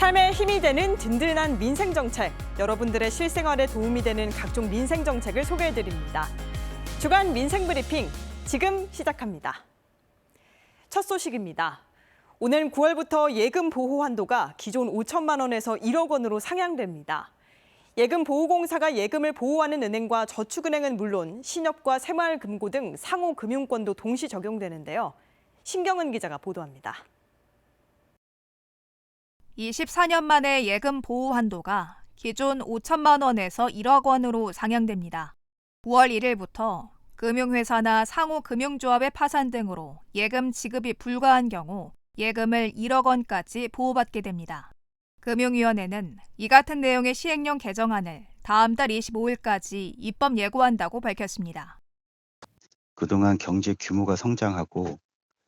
삶에 힘이 되는 든든한 민생정책, 여러분들의 실생활에 도움이 되는 각종 민생정책을 소개해드립니다. 주간 민생브리핑, 지금 시작합니다. 첫 소식입니다. 오늘 9월부터 예금 보호 한도가 기존 5천만 원에서 1억 원으로 상향됩니다. 예금보호공사가 예금을 보호하는 은행과 저축은행은 물론 신협과 새마을금고 등 상호금융권도 동시 적용되는데요. 신경은 기자가 보도합니다. 24년 만에 예금 보호 한도가 기존 5천만 원에서 1억 원으로 상향됩니다. 9월 1일부터 금융회사나 상호금융조합의 파산 등으로 예금 지급이 불가한 경우 예금을 1억 원까지 보호받게 됩니다. 금융위원회는 이 같은 내용의 시행령 개정안을 다음 달 25일까지 입법 예고한다고 밝혔습니다. 그동안 경제 규모가 성장하고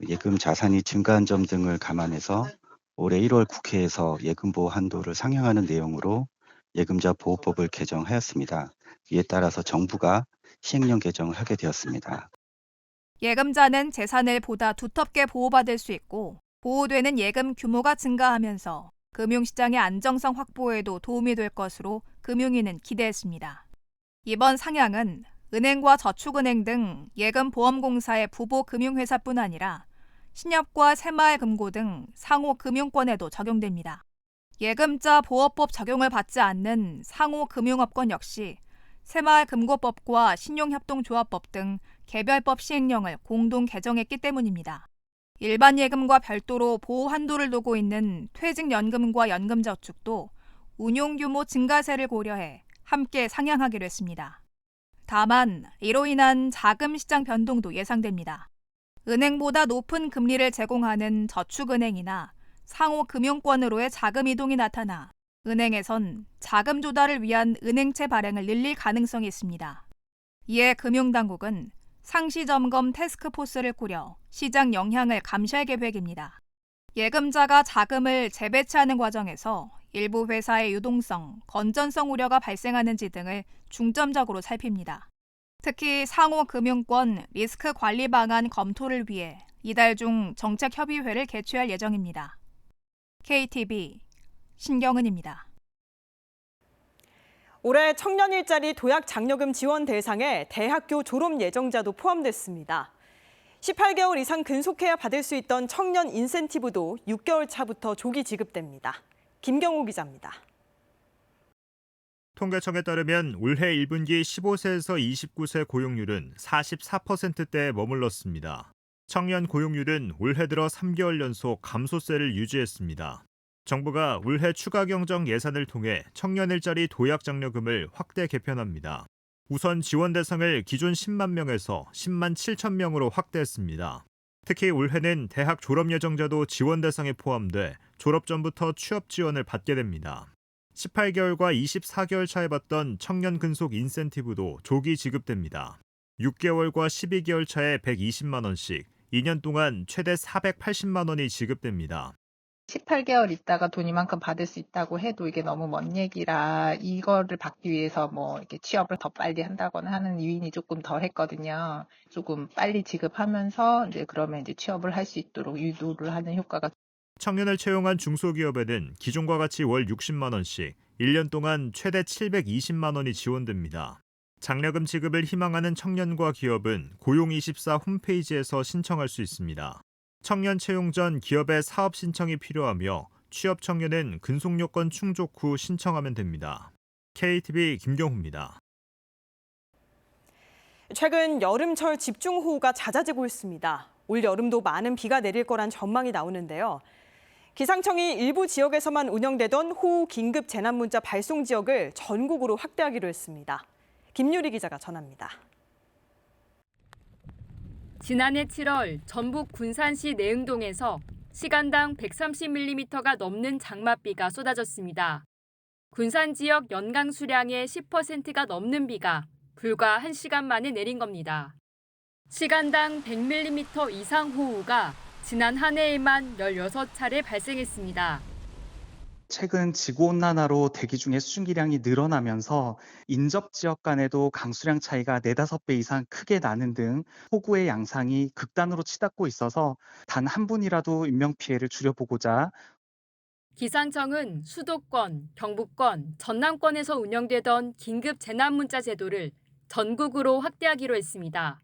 예금 자산이 증가한 점 등을 감안해서 올해 1월 국회에서 예금보호 한도를 상향하는 내용으로 예금자 보호법을 개정하였습니다. 이에 따라서 정부가 시행령 개정을 하게 되었습니다. 예금자는 재산을 보다 두텁게 보호받을 수 있고 보호되는 예금 규모가 증가하면서 금융시장의 안정성 확보에도 도움이 될 것으로 금융위는 기대했습니다. 이번 상향은 은행과 저축은행 등 예금보험공사의 부보 금융회사뿐 아니라 신협과 새마을금고 등 상호금융권에도 적용됩니다. 예금자 보호법 적용을 받지 않는 상호금융업권 역시 새마을금고법과 신용협동조합법 등 개별법 시행령을 공동 개정했기 때문입니다. 일반 예금과 별도로 보호 한도를 두고 있는 퇴직연금과 연금저축도 운용규모 증가세를 고려해 함께 상향하기로 했습니다. 다만 이로 인한 자금시장 변동도 예상됩니다. 은행보다 높은 금리를 제공하는 저축은행이나 상호금융권으로의 자금 이동이 나타나 은행에선 자금 조달을 위한 은행채 발행을 늘릴 가능성이 있습니다. 이에 금융당국은 상시점검 태스크포스를 꾸려 시장 영향을 감시할 계획입니다. 예금자가 자금을 재배치하는 과정에서 일부 회사의 유동성, 건전성 우려가 발생하는지 등을 중점적으로 살핍니다. 특히 상호금융권 리스크 관리 방안 검토를 위해 이달 중 정책협의회를 개최할 예정입니다. KTV 신경은입니다. 올해 청년 일자리 도약 장려금 지원 대상에 대학교 졸업 예정자도 포함됐습니다. 18개월 이상 근속해야 받을 수 있던 청년 인센티브도 6개월 차부터 조기 지급됩니다. 김경호 기자입니다. 통계청에 따르면 올해 1분기 15세에서 29세 고용률은 44%대에 머물렀습니다. 청년 고용률은 올해 들어 3개월 연속 감소세를 유지했습니다. 정부가 올해 추가 경정 예산을 통해 청년 일자리 도약 장려금을 확대 개편합니다. 우선 지원 대상을 기존 10만 명에서 10만 7천 명으로 확대했습니다. 특히 올해는 대학 졸업 예정자도 지원 대상에 포함돼 졸업 전부터 취업 지원을 받게 됩니다. 18개월과 24개월 차에 받던 청년 근속 인센티브도 조기 지급됩니다. 6개월과 12개월 차에 120만 원씩, 2년 동안 최대 480만 원이 지급됩니다. 18개월 있다가 돈 이만큼 받을 수 있다고 해도 이게 너무 먼 얘기라 이거를 받기 위해서 뭐 이렇게 취업을 더 빨리 한다거나 하는 요인이 조금 더 했거든요. 조금 빨리 지급하면서 이제 그러면 이제 취업을 할 수 있도록 유도를 하는 효과가. 청년을 채용한 중소기업에는 기존과 같이 월 60만 원씩, 1년 동안 최대 720만 원이 지원됩니다. 장려금 지급을 희망하는 청년과 기업은 고용24 홈페이지에서 신청할 수 있습니다. 청년 채용 전 기업의 사업 신청이 필요하며 취업 청년은 근속 요건 충족 후 신청하면 됩니다. KTV 김경호입니다. 최근 여름철 집중호우가 잦아지고 있습니다. 올 여름도 많은 비가 내릴 거란 전망이 나오는데요. 기상청이 일부 지역에서만 운영되던 호우 긴급 재난 문자 발송 지역을 전국으로 확대하기로 했습니다. 김유리 기자가 전합니다. 지난해 7월 전북 군산시 내흥동에서 시간당 130mm가 넘는 장맛비가 쏟아졌습니다. 군산 지역 연강 수량의 10%가 넘는 비가 불과 1시간 만에 내린 겁니다. 시간당 100mm 이상 호우가 지난 한 해에만 16차례 발생했습니다. 최근 지구온난화로 대기 중의 수증기량이 늘어나면서 인접 지역 간에도 강수량 차이가 4~5배 이상 크게 나는 등 폭우의 양상이 극단으로 치닫고 있어서 단 한 분이라도 인명피해를 줄여보고자 기상청은 수도권, 경북권, 전남권에서 운영되던 긴급 재난문자 제도를 전국으로 확대하기로 했습니다.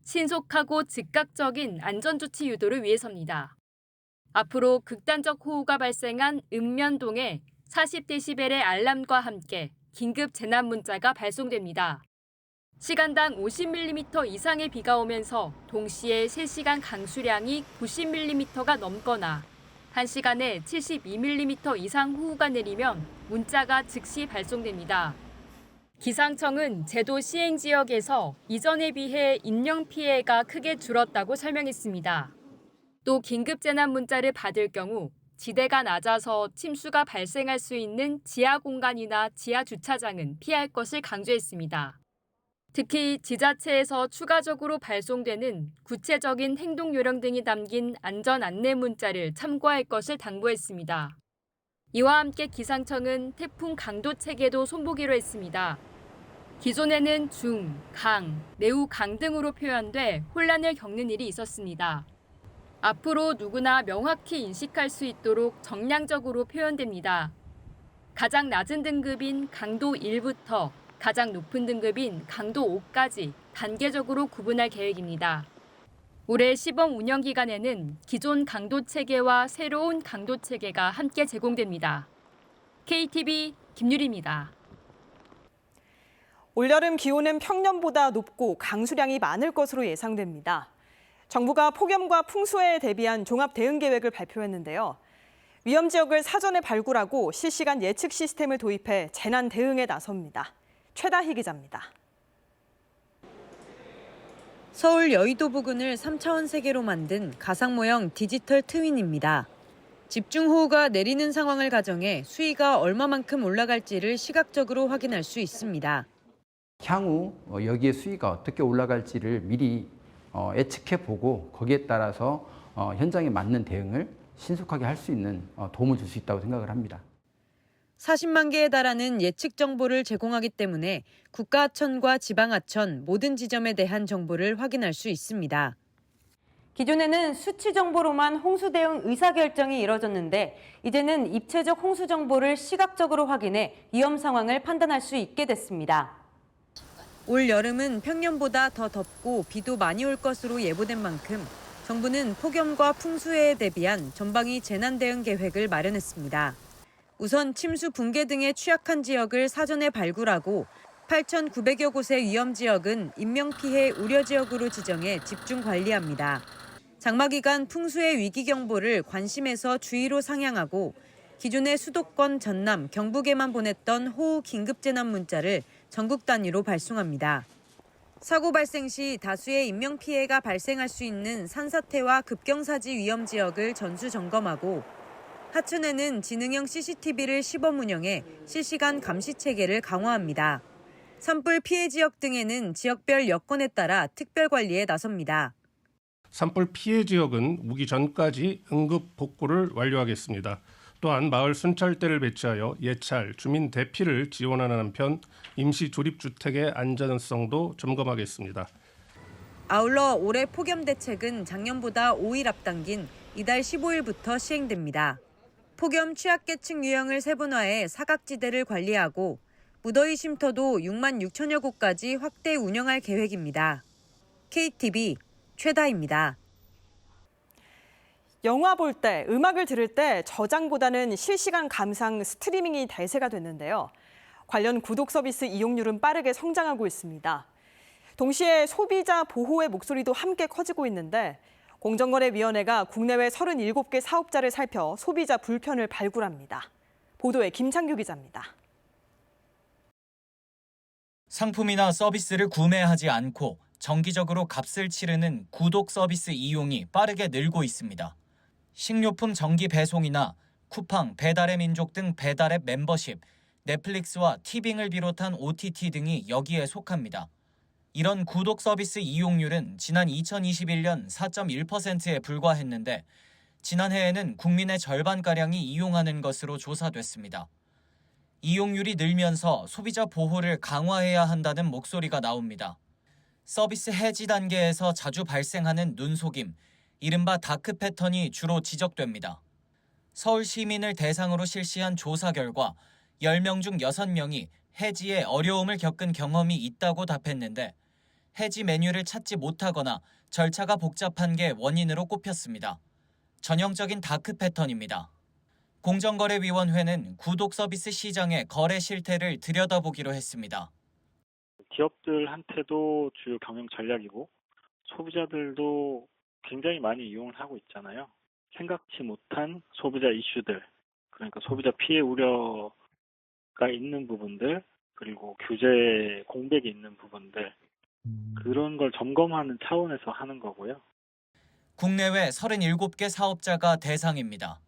신속하고 즉각적인 안전조치 유도를 위해서입니다. 앞으로 극단적 호우가 발생한 읍면동에 40데시벨의 알람과 함께 긴급 재난문자가 발송됩니다. 시간당 50mm 이상의 비가 오면서 동시에 실시간 강수량이 90mm가 넘거나 1시간에 72mm 이상 호우가 내리면 문자가 즉시 발송됩니다. 기상청은 제도 시행 지역에서 이전에 비해 인명 피해가 크게 줄었다고 설명했습니다. 또 긴급 재난 문자를 받을 경우 지대가 낮아서 침수가 발생할 수 있는 지하 공간이나 지하 주차장은 피할 것을 강조했습니다. 특히 지자체에서 추가적으로 발송되는 구체적인 행동 요령 등이 담긴 안전 안내 문자를 참고할 것을 당부했습니다. 이와 함께 기상청은 태풍 강도 체계도 손보기로 했습니다. 기존에는 중, 강, 매우 강 등으로 표현돼 혼란을 겪는 일이 있었습니다. 앞으로 누구나 명확히 인식할 수 있도록 정량적으로 표현됩니다. 가장 낮은 등급인 강도 1부터 가장 높은 등급인 강도 5까지 단계적으로 구분할 계획입니다. 올해 시범 운영 기간에는 기존 강도 체계와 새로운 강도 체계가 함께 제공됩니다. KTV 김유리입니다. 올여름 기온은 평년보다 높고 강수량이 많을 것으로 예상됩니다. 정부가 폭염과 풍수에 대비한 종합 대응 계획을 발표했는데요. 위험 지역을 사전에 발굴하고 실시간 예측 시스템을 도입해 재난 대응에 나섭니다. 최다희 기자입니다. 서울 여의도 부근을 3차원 세계로 만든 가상 모형 디지털 트윈입니다. 집중호우가 내리는 상황을 가정해 수위가 얼마만큼 올라갈지를 시각적으로 확인할 수 있습니다. 향후 여기에 수위가 어떻게 올라갈지를 미리 예측해보고 거기에 따라서 현장에 맞는 대응을 신속하게 할 수 있는 도움을 줄 수 있다고 생각을 합니다. 40만 개에 달하는 예측 정보를 제공하기 때문에 국가하천과 지방하천 모든 지점에 대한 정보를 확인할 수 있습니다. 기존에는 수치 정보로만 홍수 대응 의사결정이 이뤄졌는데 이제는 입체적 홍수 정보를 시각적으로 확인해 위험 상황을 판단할 수 있게 됐습니다. 올 여름은 평년보다 더 덥고 비도 많이 올 것으로 예보된 만큼 정부는 폭염과 풍수해에 대비한 전방위 재난 대응 계획을 마련했습니다. 우선 침수 붕괴 등에 취약한 지역을 사전에 발굴하고 8,900여 곳의 위험 지역은 인명피해 우려 지역으로 지정해 집중 관리합니다. 장마 기간 풍수해 위기 경보를 관심에서 주의로 상향하고 기존의 수도권, 전남, 경북에만 보냈던 호우 긴급 재난 문자를 전국 단위로 발송합니다. 사고 발생 시 다수의 인명 피해가 발생할 수 있는 산사태와 급경사지 위험 지역을 전수 점검하고 하천에는 지능형 CCTV를 시범 운영해 실시간 감시 체계를 강화합니다. 산불 피해 지역 등에는 지역별 여건에 따라 특별 관리에 나섭니다. 산불 피해 지역은 우기 전까지 응급 복구를 완료하겠습니다. 또한 마을 순찰대를 배치하여 예찰, 주민 대피를 지원하는 한편 임시 조립주택의 안전성도 점검하겠습니다. 아울러 올해 폭염 대책은 작년보다 5일 앞당긴 이달 15일부터 시행됩니다. 폭염 취약계층 유형을 세분화해 사각지대를 관리하고 무더위 쉼터도 6만 6천여 곳까지 확대 운영할 계획입니다. KTV 최다희입니다. 영화 볼 때, 음악을 들을 때 저장보다는 실시간 감상 스트리밍이 대세가 됐는데요. 관련 구독 서비스 이용률은 빠르게 성장하고 있습니다. 동시에 소비자 보호의 목소리도 함께 커지고 있는데 공정거래위원회가 국내외 37개 사업자를 살펴 소비자 불편을 발굴합니다. 보도에 김창규 기자입니다. 상품이나 서비스를 구매하지 않고 정기적으로 값을 치르는 구독 서비스 이용이 빠르게 늘고 있습니다. 식료품 정기 배송이나 쿠팡, 배달의 민족 등 배달앱 멤버십, 넷플릭스와 티빙을 비롯한 OTT 등이 여기에 속합니다. 이런 구독 서비스 이용률은 지난 2021년 4.1%에 불과했는데 지난해에는 국민의 절반가량이 이용하는 것으로 조사됐습니다. 이용률이 늘면서 소비자 보호를 강화해야 한다는 목소리가 나옵니다. 서비스 해지 단계에서 자주 발생하는 눈속임, 이른바 다크 패턴이 주로 지적됩니다. 서울 시민을 대상으로 실시한 조사 결과 10명 중 6명이 해지에 어려움을 겪은 경험이 있다고 답했는데 해지 메뉴를 찾지 못하거나 절차가 복잡한 게 원인으로 꼽혔습니다. 전형적인 다크 패턴입니다. 공정거래위원회는 구독 서비스 시장의 거래 실태를 들여다보기로 했습니다. 기업들한테도 주요 경영 전략이고 소비자들도 굉장히 많이 이용을 하고 있잖아요. 생각지 못한 소비자 이슈들, 그러니까 소비자 피해 우려가 있는 부분들, 그리고 규제 공백이 있는 부분들, 그런 걸 점검하는 차원에서 하는 거고요. 국내외 37개 사업자가 대상입니다.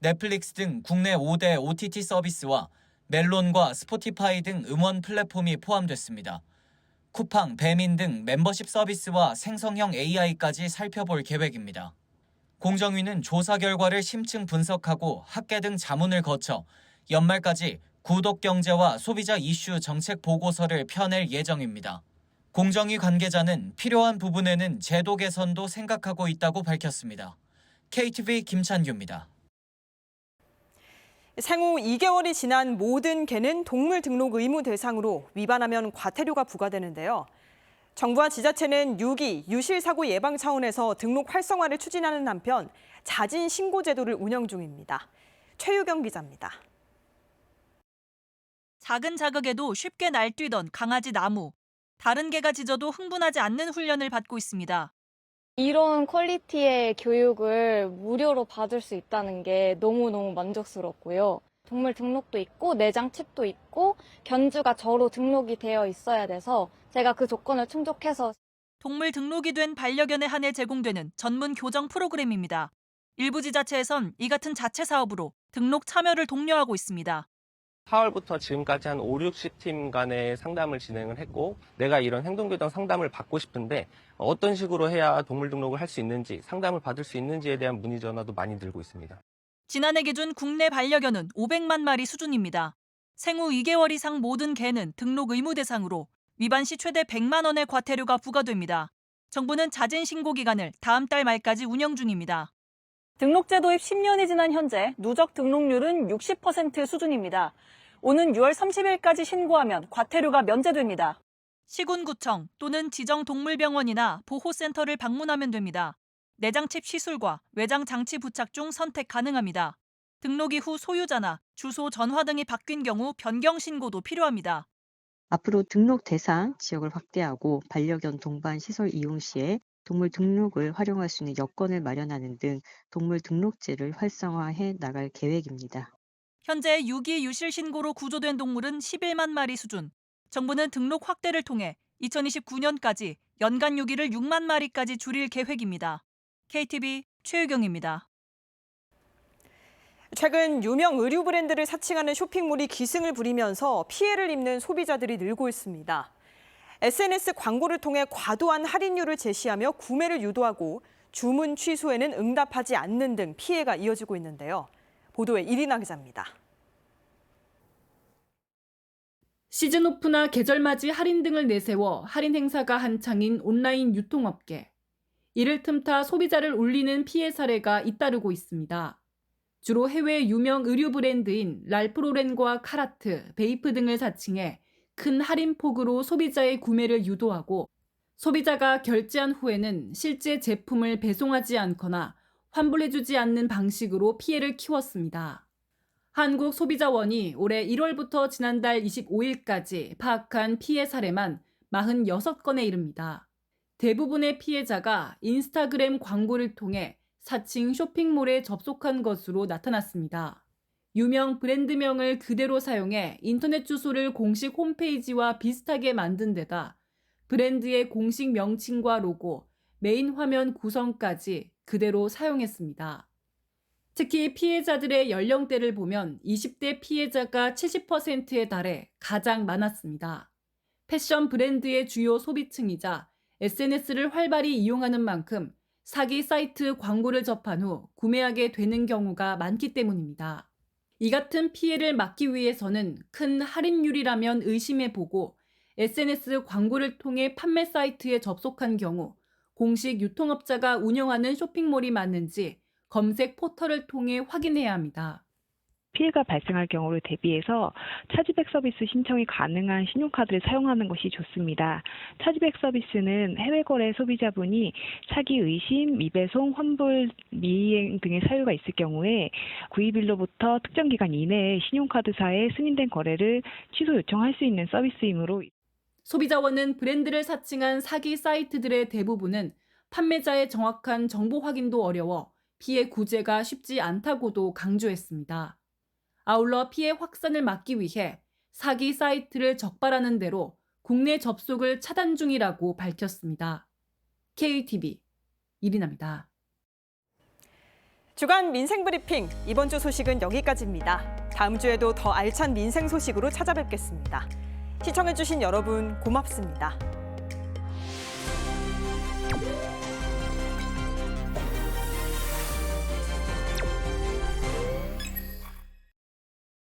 넷플릭스 등 국내 5대 OTT 서비스와 멜론과 스포티파이 등 음원 플랫폼이 포함됐습니다. 쿠팡, 배민 등 멤버십 서비스와 생성형 AI까지 살펴볼 계획입니다. 공정위는 조사 결과를 심층 분석하고 학계 등 자문을 거쳐 연말까지 구독 경제와 소비자 이슈 정책 보고서를 펴낼 예정입니다. 공정위 관계자는 필요한 부분에는 제도 개선도 생각하고 있다고 밝혔습니다. KTV 김찬규입니다. 생후 2개월이 지난 모든 개는 동물 등록 의무 대상으로 위반하면 과태료가 부과되는데요. 정부와 지자체는 유기, 유실사고 예방 차원에서 등록 활성화를 추진하는 한편 자진 신고 제도를 운영 중입니다. 최유경 기자입니다. 작은 자극에도 쉽게 날뛰던 강아지 나무. 다른 개가 짖어도 흥분하지 않는 훈련을 받고 있습니다. 이런 퀄리티의 교육을 무료로 받을 수 있다는 게 너무너무 만족스럽고요. 동물 등록도 있고 내장 칩도 있고 견주가 저로 등록이 되어 있어야 돼서 제가 그 조건을 충족해서 동물 등록이 된 반려견에 한해 제공되는 전문 교정 프로그램입니다. 일부 지자체에선 이 같은 자체 사업으로 등록 참여를 독려하고 있습니다. 4월부터 지금까지 한 5, 60팀 간의 상담을 진행을 했고 내가 이런 행동교정 상담을 받고 싶은데 어떤 식으로 해야 동물 등록을 할 수 있는지 상담을 받을 수 있는지에 대한 문의 전화도 많이 들고 있습니다. 지난해 기준 국내 반려견은 500만 마리 수준입니다. 생후 2개월 이상 모든 개는 등록 의무 대상으로 위반 시 최대 100만 원의 과태료가 부과됩니다. 정부는 자진 신고 기간을 다음 달 말까지 운영 중입니다. 등록제 도입 10년이 지난 현재 누적 등록률은 60% 수준입니다. 오는 6월 30일까지 신고하면 과태료가 면제됩니다. 시군구청 또는 지정 동물병원이나 보호센터를 방문하면 됩니다. 내장칩 시술과 외장 장치 부착 중 선택 가능합니다. 등록 이후 소유자나 주소, 전화 등이 바뀐 경우 변경 신고도 필요합니다. 앞으로 등록 대상 지역을 확대하고 반려견 동반 시설 이용 시에 동물 등록을 활용할 수 있는 여건을 마련하는 등 동물 등록제를 활성화해 나갈 계획입니다. 현재 유기 유실 신고로 구조된 동물은 11만 마리 수준. 정부는 등록 확대를 통해 2029년까지 연간 유기를 6만 마리까지 줄일 계획입니다. KTV 최유경입니다. 최근 유명 의류 브랜드를 사칭하는 쇼핑몰이 기승을 부리면서 피해를 입는 소비자들이 늘고 있습니다. SNS 광고를 통해 과도한 할인율을 제시하며 구매를 유도하고 주문 취소에는 응답하지 않는 등 피해가 이어지고 있는데요. 보도에 이리나 기자입니다. 시즌 오프나 계절맞이 할인 등을 내세워 할인 행사가 한창인 온라인 유통업계. 이를 틈타 소비자를 울리는 피해 사례가 잇따르고 있습니다. 주로 해외 유명 의류 브랜드인 랄프로렌과 카라트, 베이프 등을 사칭해 큰 할인 폭으로 소비자의 구매를 유도하고 소비자가 결제한 후에는 실제 제품을 배송하지 않거나 환불해주지 않는 방식으로 피해를 키웠습니다. 한국소비자원이 올해 1월부터 지난달 25일까지 파악한 피해 사례만 46건에 이릅니다. 대부분의 피해자가 인스타그램 광고를 통해 사칭 쇼핑몰에 접속한 것으로 나타났습니다. 유명 브랜드명을 그대로 사용해 인터넷 주소를 공식 홈페이지와 비슷하게 만든 데다 브랜드의 공식 명칭과 로고, 메인 화면 구성까지 그대로 사용했습니다. 특히 피해자들의 연령대를 보면 20대 피해자가 70%에 달해 가장 많았습니다. 패션 브랜드의 주요 소비층이자 SNS를 활발히 이용하는 만큼 사기 사이트 광고를 접한 후 구매하게 되는 경우가 많기 때문입니다. 이 같은 피해를 막기 위해서는 큰 할인율이라면 의심해보고 SNS 광고를 통해 판매 사이트에 접속한 경우 공식 유통업자가 운영하는 쇼핑몰이 맞는지 검색 포털을 통해 확인해야 합니다. 피해가 발생할 경우를 대비해서 차지백 서비스 신청이 가능한 신용카드를 사용하는 것이 좋습니다. 차지백 서비스는 해외 거래 소비자분이 차기 의심, 미배송, 환불, 미이행 등의 사유가 있을 경우에 구입일로부터 특정 기간 이내에 신용카드사에 승인된 거래를 취소 요청할 수 있는 서비스이므로 소비자원은 브랜드를 사칭한 사기 사이트들의 대부분은 판매자의 정확한 정보 확인도 어려워 피해 구제가 쉽지 않다고도 강조했습니다. 아울러 피해 확산을 막기 위해 사기 사이트를 적발하는 대로 국내 접속을 차단 중이라고 밝혔습니다. KTV 이리나입니다. 주간 민생브리핑 이번 주 소식은 여기까지입니다. 다음 주에도 더 알찬 민생 소식으로 찾아뵙겠습니다. 시청해주신 여러분 고맙습니다.